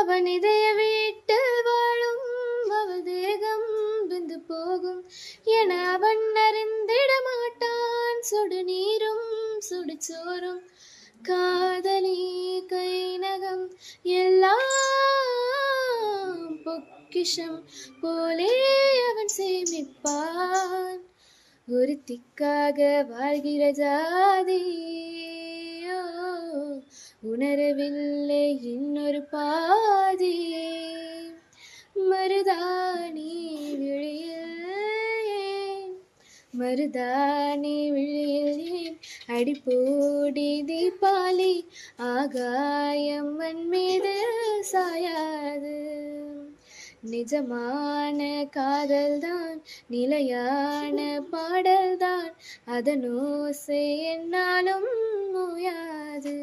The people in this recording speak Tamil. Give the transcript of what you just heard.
அவன் இதய வீட்டு வாழும் அவள் தேகம் விந்து போகும் என அவன் அறிந்திட மாட்டான். சுடு நீரும் சுடுச்சோறும் காதலி கை நகம் எல்லாம் பொக்கிஷம் போலே அவன் சேமிப்பான். ஒருத்திக்காக வாழ்கிற ஜாதியோ உணரவில்லை இன்னொரு பாதி. மருதாணி விழியில் ஏன் மருதாணி விழியில் ஏன் அடிப்போடி தீபாலி ஆகாயம் மண் மீது சாயாது. நிஜமான காதல்தான் நிலையான பாடல்தான் அதன் ஓசை என்னாலும் ஓயாது.